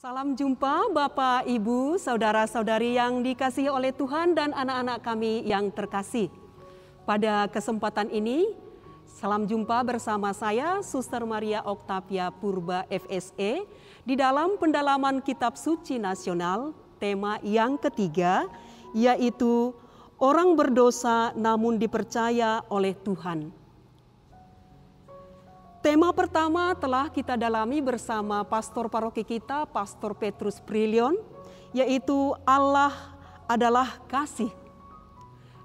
Salam jumpa Bapak, Ibu, Saudara-saudari yang dikasihi oleh Tuhan dan anak-anak kami yang terkasih. Pada kesempatan ini, salam jumpa bersama saya, Suster Maria Oktavia Purba FSE, di dalam pendalaman Kitab Suci Nasional, tema yang ketiga, yaitu orang berdosa namun dipercaya oleh Tuhan. Tema pertama telah kita dalami bersama pastor paroki kita, Pastor Petrus Brilion, yaitu Allah adalah kasih.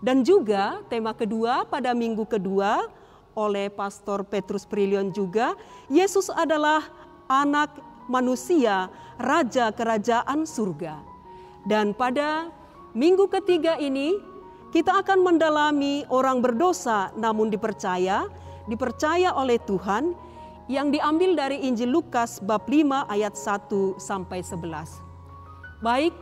Dan juga tema kedua pada minggu kedua oleh Pastor Petrus Brilion juga, Yesus adalah anak manusia, Raja Kerajaan Surga. Dan pada minggu ketiga ini kita akan mendalami orang berdosa namun dipercaya oleh Tuhan yang diambil dari Injil Lukas bab 5 ayat 1 sampai 11. Baik,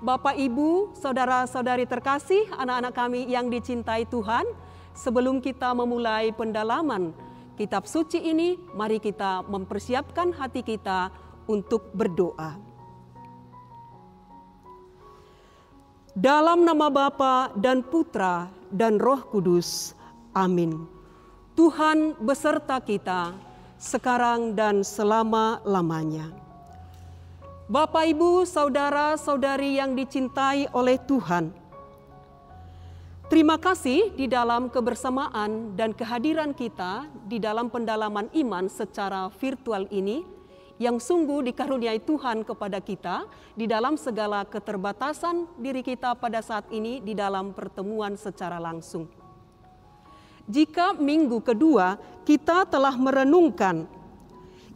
Bapak, Ibu, saudara-saudari terkasih, anak-anak kami yang dicintai Tuhan, sebelum kita memulai pendalaman kitab suci ini, mari kita mempersiapkan hati kita untuk berdoa. Dalam nama Bapa dan Putra dan Roh Kudus. Amin. Tuhan beserta kita sekarang dan selama-lamanya. Bapak, Ibu, saudara-saudari yang dicintai oleh Tuhan, terima kasih di dalam kebersamaan dan kehadiran kita di dalam pendalaman iman secara virtual ini yang sungguh dikaruniai Tuhan kepada kita di dalam segala keterbatasan diri kita pada saat ini di dalam pertemuan secara langsung. Jika minggu kedua kita telah merenungkan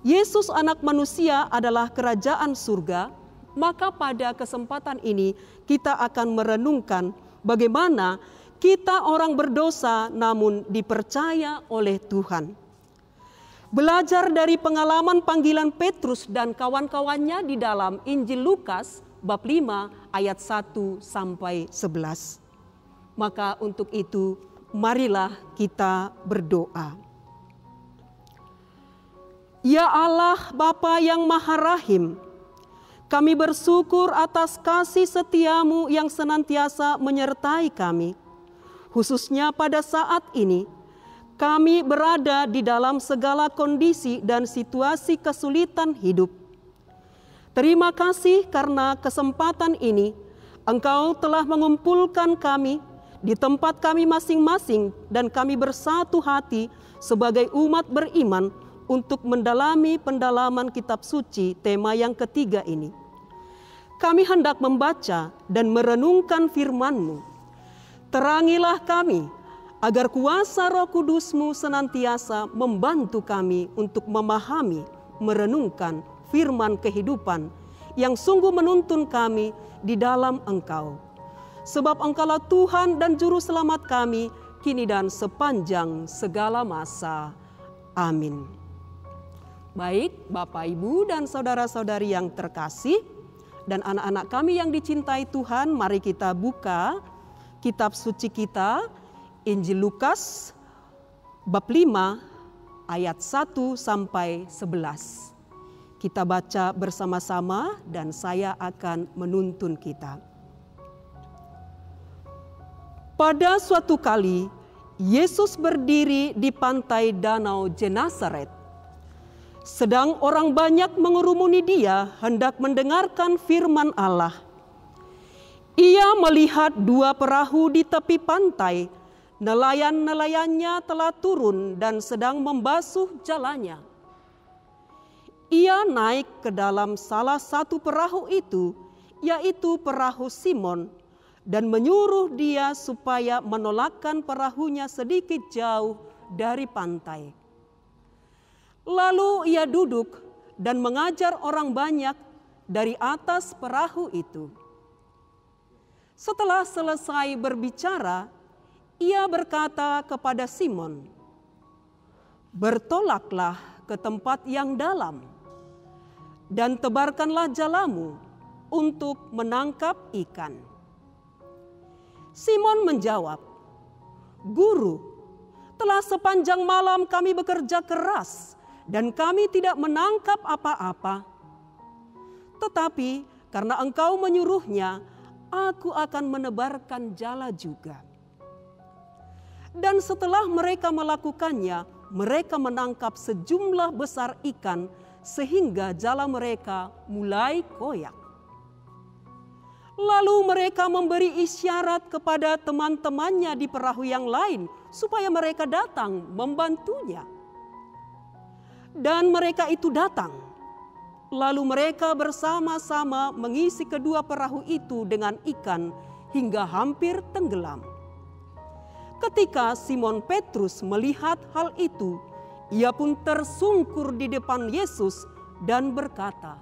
Yesus anak manusia adalah kerajaan surga, maka pada kesempatan ini kita akan merenungkan bagaimana kita orang berdosa namun dipercaya oleh Tuhan. Belajar dari pengalaman panggilan Petrus dan kawan-kawannya di dalam Injil Lukas bab 5 ayat 1 sampai 11. Maka untuk itu marilah kita berdoa. Ya Allah Bapa yang Maha Rahim, kami bersyukur atas kasih setiamu yang senantiasa menyertai kami. Khususnya pada saat ini, kami berada di dalam segala kondisi dan situasi kesulitan hidup. Terima kasih karena kesempatan ini, Engkau telah mengumpulkan kami di tempat kami masing-masing dan kami bersatu hati sebagai umat beriman untuk mendalami pendalaman kitab suci tema yang ketiga ini. Kami hendak membaca dan merenungkan firman-Mu. Terangilah kami agar kuasa Roh Kudus-Mu senantiasa membantu kami untuk memahami, merenungkan firman kehidupan yang sungguh menuntun kami di dalam Engkau. Sebab Engkaulah Tuhan dan Juru Selamat kami, kini dan sepanjang segala masa. Amin. Baik, Bapak, Ibu, dan saudara-saudari yang terkasih, dan anak-anak kami yang dicintai Tuhan, mari kita buka kitab suci kita, Injil Lukas, bab 5, ayat 1 sampai 11. Kita baca bersama-sama dan saya akan menuntun kita. Pada suatu kali, Yesus berdiri di pantai Danau Genesaret. Sedang orang banyak mengerumuni Dia hendak mendengarkan firman Allah. Ia melihat dua perahu di tepi pantai. Nelayan-nelayannya telah turun dan sedang membasuh jalannya. Ia naik ke dalam salah satu perahu itu, yaitu perahu Simon, dan menyuruh dia supaya menolakkan perahunya sedikit jauh dari pantai. Lalu ia duduk dan mengajar orang banyak dari atas perahu itu. Setelah selesai berbicara, ia berkata kepada Simon, "Bertolaklah ke tempat yang dalam dan tebarkanlah jalamu untuk menangkap ikan." Simon menjawab, "Guru, telah sepanjang malam kami bekerja keras dan kami tidak menangkap apa-apa. Tetapi karena engkau menyuruhnya, aku akan menebarkan jala juga. Dan setelah mereka melakukannya, mereka menangkap sejumlah besar ikan sehingga jala mereka mulai koyak. Lalu mereka memberi isyarat kepada teman-temannya di perahu yang lain supaya mereka datang membantunya. Dan mereka itu datang. Lalu mereka bersama-sama mengisi kedua perahu itu dengan ikan hingga hampir tenggelam. Ketika Simon Petrus melihat hal itu, ia pun tersungkur di depan Yesus dan berkata,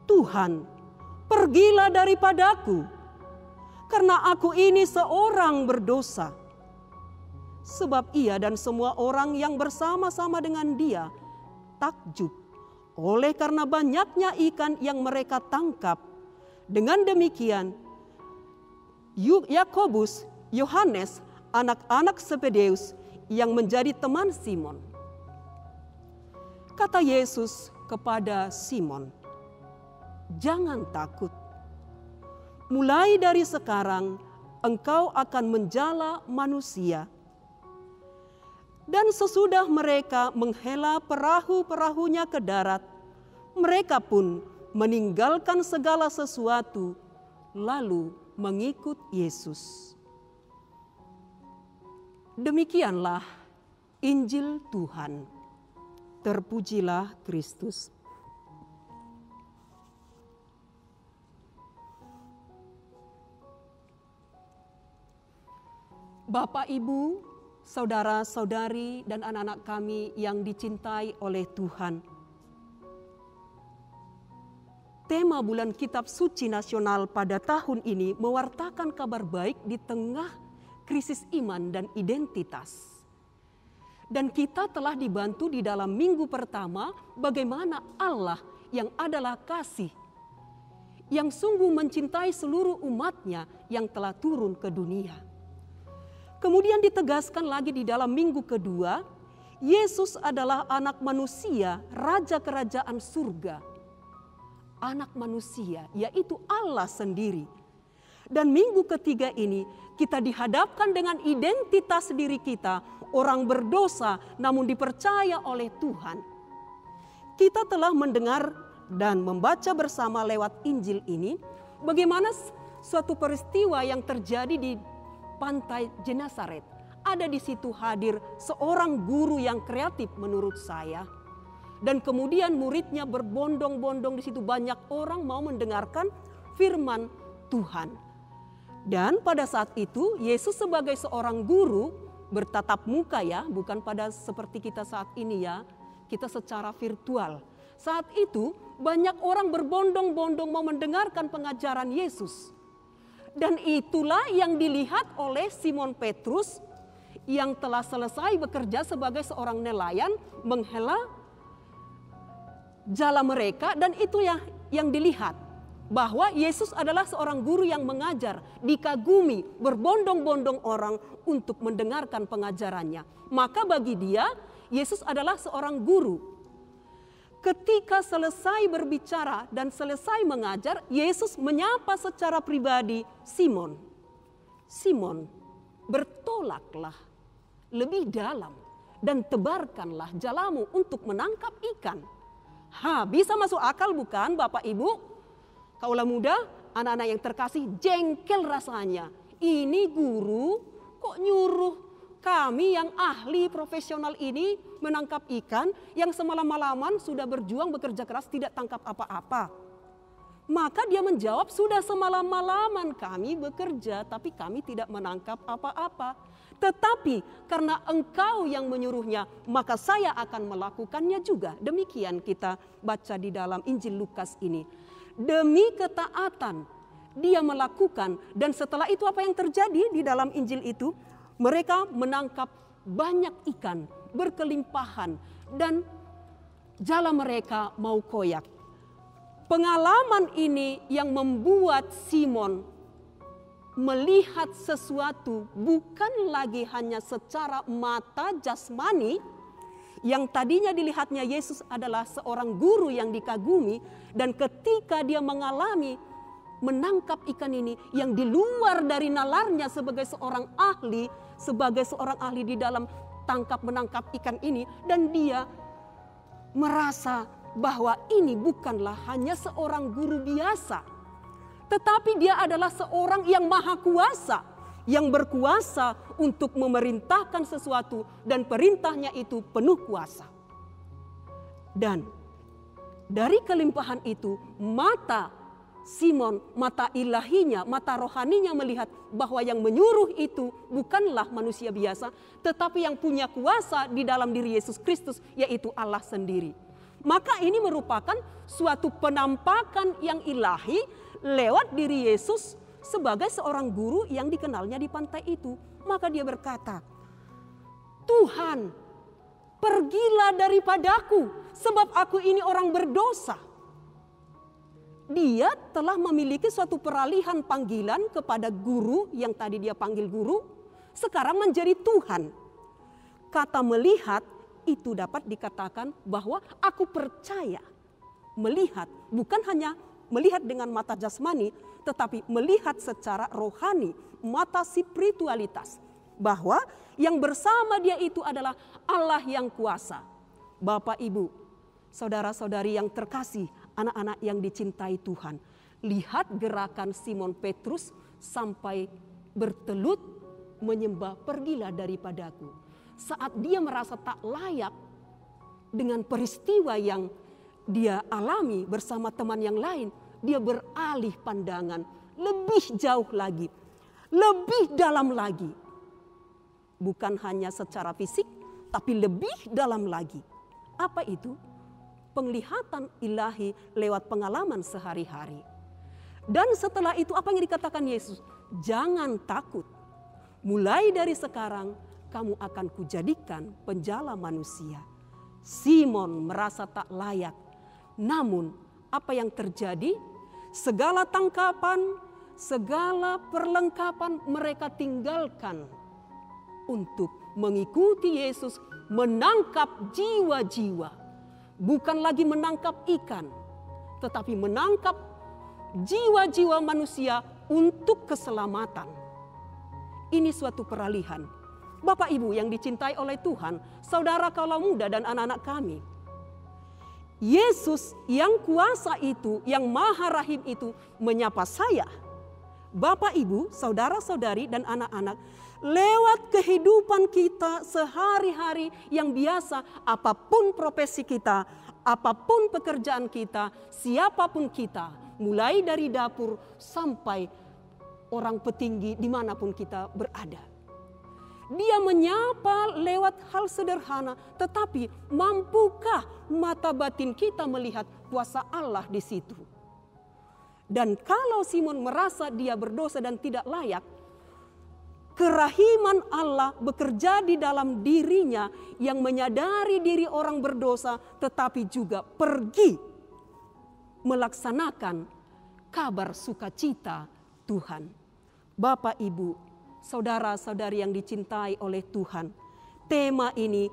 "Tuhan, pergilah daripadaku, karena aku ini seorang berdosa." Sebab ia dan semua orang yang bersama-sama dengan dia takjub oleh karena banyaknya ikan yang mereka tangkap. Dengan demikian, Yakobus, Yohanes, anak-anak Zebedeus yang menjadi teman Simon. Kata Yesus kepada Simon, "Jangan takut. Mulai dari sekarang engkau akan menjala manusia." Dan sesudah mereka menghela perahu-perahunya ke darat, mereka pun meninggalkan segala sesuatu lalu mengikut Yesus. Demikianlah Injil Tuhan. Terpujilah Kristus. Bapak, Ibu, saudara-saudari dan anak-anak kami yang dicintai oleh Tuhan. Tema bulan Kitab Suci Nasional pada tahun ini mewartakan kabar baik di tengah krisis iman dan identitas. Dan kita telah dibantu di dalam minggu pertama bagaimana Allah yang adalah kasih, yang sungguh mencintai seluruh umatnya yang telah turun ke dunia. Kemudian ditegaskan lagi di dalam minggu kedua, Yesus adalah anak manusia, raja kerajaan surga. Anak manusia, yaitu Allah sendiri. Dan minggu ketiga ini kita dihadapkan dengan identitas diri kita, orang berdosa namun dipercaya oleh Tuhan. Kita telah mendengar dan membaca bersama lewat Injil ini bagaimana suatu peristiwa yang terjadi di pantai Genesaret. Ada di situ hadir seorang guru yang kreatif menurut saya. Dan kemudian muridnya berbondong-bondong di situ, banyak orang mau mendengarkan firman Tuhan. Dan pada saat itu Yesus sebagai seorang guru bertatap muka ya, bukan pada seperti kita saat ini ya, kita secara virtual. Saat itu banyak orang berbondong-bondong mau mendengarkan pengajaran Yesus. Dan itulah yang dilihat oleh Simon Petrus yang telah selesai bekerja sebagai seorang nelayan, menghela jala mereka, dan itu yang dilihat. Bahwa Yesus adalah seorang guru yang mengajar, dikagumi, berbondong-bondong orang untuk mendengarkan pengajarannya. Maka bagi dia, Yesus adalah seorang guru. Ketika selesai berbicara dan selesai mengajar, Yesus menyapa secara pribadi Simon. Simon, bertolaklah lebih dalam dan tebarkanlah jalamu untuk menangkap ikan. Bisa masuk akal bukan Bapak Ibu? Kaulah muda, anak-anak yang terkasih, jengkel rasanya. Ini guru kok nyuruh kami yang ahli profesional ini menangkap ikan yang semalam-malaman sudah berjuang bekerja keras tidak tangkap apa-apa. Maka dia menjawab, sudah semalam-malaman kami bekerja tapi kami tidak menangkap apa-apa. Tetapi karena engkau yang menyuruhnya, maka saya akan melakukannya juga. Demikian kita baca di dalam Injil Lukas ini. Demi ketaatan dia melakukan, dan setelah itu apa yang terjadi di dalam Injil itu? Mereka menangkap banyak ikan, berkelimpahan, dan jala mereka mau koyak. Pengalaman ini yang membuat Simon melihat sesuatu bukan lagi hanya secara mata jasmani yang tadinya dilihatnya Yesus adalah seorang guru yang dikagumi, dan ketika dia mengalami menangkap ikan ini yang di luar dari nalarnya sebagai seorang ahli di dalam tangkap menangkap ikan ini, dan dia merasa bahwa ini bukanlah hanya seorang guru biasa, tetapi dia adalah seorang yang maha kuasa, yang berkuasa untuk memerintahkan sesuatu, dan perintahnya itu penuh kuasa. Dan dari kelimpahan itu, mata Simon, mata ilahinya, mata rohaninya melihat bahwa yang menyuruh itu bukanlah manusia biasa, tetapi yang punya kuasa di dalam diri Yesus Kristus, yaitu Allah sendiri. Maka ini merupakan suatu penampakan yang ilahi lewat diri Yesus sebagai seorang guru yang dikenalnya di pantai itu. Maka dia berkata, "Tuhan, pergilah daripadaku, sebab aku ini orang berdosa." Dia telah memiliki suatu peralihan panggilan kepada guru yang tadi dia panggil guru, sekarang menjadi Tuhan. Kata melihat itu dapat dikatakan bahwa aku percaya melihat, bukan hanya melihat dengan mata jasmani, tetapi melihat secara rohani, mata spiritualitas, bahwa yang bersama dia itu adalah Allah yang kuasa. Bapak, Ibu, saudara-saudari yang terkasih, anak-anak yang dicintai Tuhan, lihat gerakan Simon Petrus sampai bertelut menyembah, "Pergilah daripadaku." Saat dia merasa tak layak dengan peristiwa yang dia alami bersama teman yang lain, dia beralih pandangan lebih jauh lagi, lebih dalam lagi. Bukan hanya secara fisik, tapi lebih dalam lagi. Apa itu? Penglihatan ilahi lewat pengalaman sehari-hari. Dan setelah itu apa yang dikatakan Yesus? Jangan takut. Mulai dari sekarang kamu akan kujadikan penjala manusia. Simon merasa tak layak. Namun apa yang terjadi? Segala tangkapan, segala perlengkapan mereka tinggalkan untuk mengikuti Yesus, menangkap jiwa-jiwa. Bukan lagi menangkap ikan, tetapi menangkap jiwa-jiwa manusia untuk keselamatan. Ini suatu peralihan. Bapak Ibu yang dicintai oleh Tuhan, saudara kaula muda dan anak-anak kami. Yesus yang kuasa itu, yang maha rahim itu menyapa saya, Bapak Ibu, saudara-saudari dan anak-anak, lewat kehidupan kita sehari-hari yang biasa, apapun profesi kita, apapun pekerjaan kita, siapapun kita, mulai dari dapur sampai orang petinggi dimanapun kita berada. Dia menyapa lewat hal sederhana, tetapi mampukah mata batin kita melihat kuasa Allah di situ? Dan kalau Simon merasa dia berdosa dan tidak layak, kerahiman Allah bekerja di dalam dirinya yang menyadari diri orang berdosa, tetapi juga pergi melaksanakan kabar sukacita Tuhan. Bapak, Ibu, saudara-saudari yang dicintai oleh Tuhan, tema ini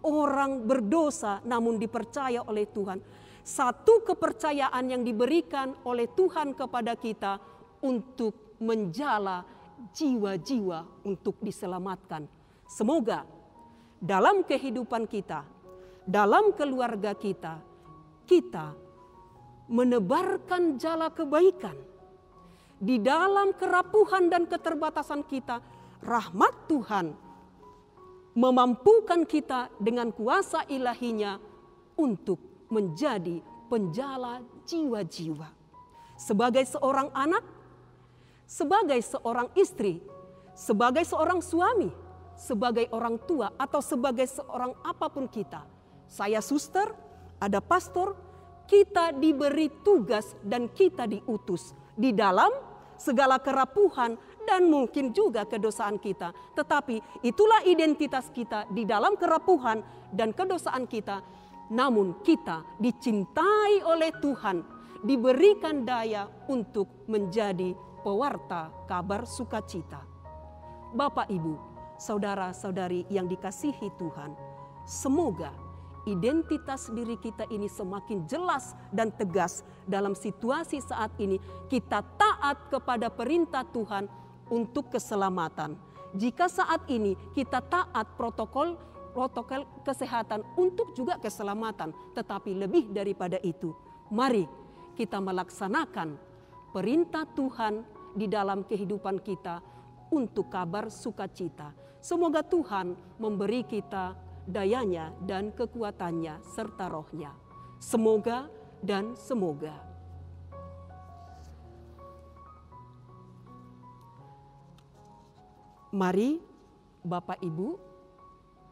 orang berdosa namun dipercaya oleh Tuhan. Satu kepercayaan yang diberikan oleh Tuhan kepada kita untuk menjala jiwa-jiwa untuk diselamatkan. Semoga dalam kehidupan kita, dalam keluarga kita, kita menebarkan jala kebaikan. Di dalam kerapuhan dan keterbatasan kita, rahmat Tuhan memampukan kita dengan kuasa ilahinya untuk menjadi penjala jiwa-jiwa. Sebagai seorang anak, sebagai seorang istri, sebagai seorang suami, sebagai orang tua, atau sebagai seorang apapun kita. Saya suster, ada pastor, kita diberi tugas dan kita diutus di dalam segala kerapuhan dan mungkin juga kedosaan kita. Tetapi itulah identitas kita di dalam kerapuhan dan kedosaan kita. Namun kita dicintai oleh Tuhan, diberikan daya untuk menjadi pewarta kabar sukacita. Bapak, Ibu, saudara-saudari yang dikasihi Tuhan, semoga identitas diri kita ini semakin jelas dan tegas dalam situasi saat ini. Kita taat kepada perintah Tuhan untuk keselamatan. Jika saat ini kita taat protokol kesehatan untuk juga keselamatan, tetapi lebih daripada itu, mari kita melaksanakan perintah Tuhan di dalam kehidupan kita untuk kabar sukacita. Semoga Tuhan memberi kita dayanya dan kekuatannya serta rohnya. Semoga dan semoga. Mari Bapak Ibu,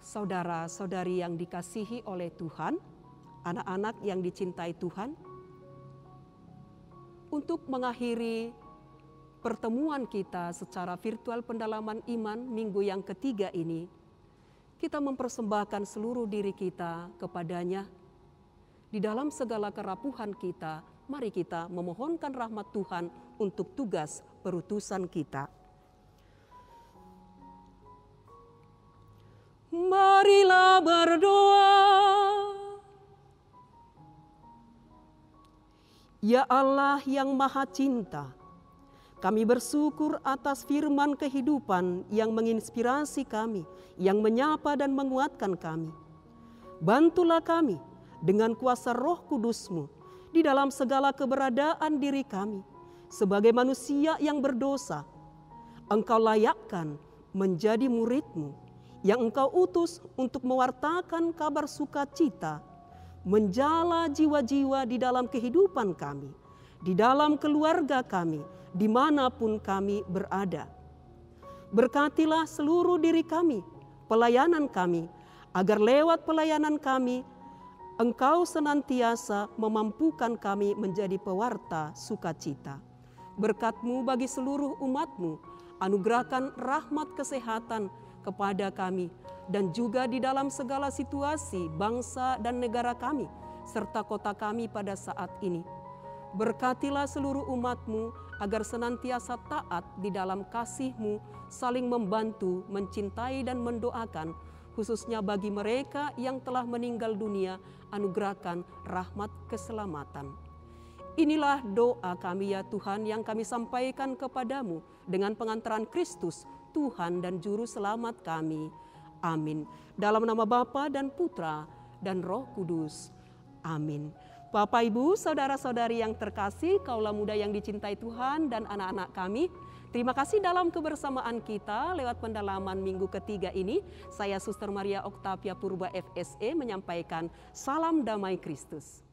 saudara-saudari yang dikasihi oleh Tuhan, anak-anak yang dicintai Tuhan, untuk mengakhiri pertemuan kita secara virtual pendalaman iman minggu yang ketiga ini, kita mempersembahkan seluruh diri kita kepadanya. Di dalam segala kerapuhan kita, mari kita memohonkan rahmat Tuhan untuk tugas perutusan kita. Marilah berdoa. Ya Allah yang Maha Cinta, kami bersyukur atas firman kehidupan yang menginspirasi kami, yang menyapa dan menguatkan kami. Bantulah kami dengan kuasa Roh Kudus-Mu di dalam segala keberadaan diri kami. Sebagai manusia yang berdosa, Engkau layakkan menjadi murid-Mu yang Engkau utus untuk mewartakan kabar sukacita, menjala jiwa-jiwa di dalam kehidupan kami, di dalam keluarga kami, dimanapun kami berada. Berkatilah seluruh diri kami, pelayanan kami, agar lewat pelayanan kami, Engkau senantiasa memampukan kami menjadi pewarta sukacita. Berkat-Mu bagi seluruh umat-Mu, anugerahkan rahmat kesehatan kepada kami, dan juga di dalam segala situasi bangsa dan negara kami, serta kota kami pada saat ini. Berkatilah seluruh umat-Mu agar senantiasa taat di dalam kasih-Mu, saling membantu, mencintai dan mendoakan, khususnya bagi mereka yang telah meninggal dunia, anugerahkan rahmat keselamatan. Inilah doa kami ya Tuhan yang kami sampaikan kepadamu dengan pengantaran Kristus, Tuhan dan Juru Selamat kami. Amin. Dalam nama Bapa dan Putra dan Roh Kudus. Amin. Bapak, Ibu, saudara-saudari yang terkasih, kaulah muda yang dicintai Tuhan dan anak-anak kami, terima kasih dalam kebersamaan kita lewat pendalaman minggu ketiga ini. Saya Suster Maria Oktavia Purba FSE menyampaikan salam damai Kristus.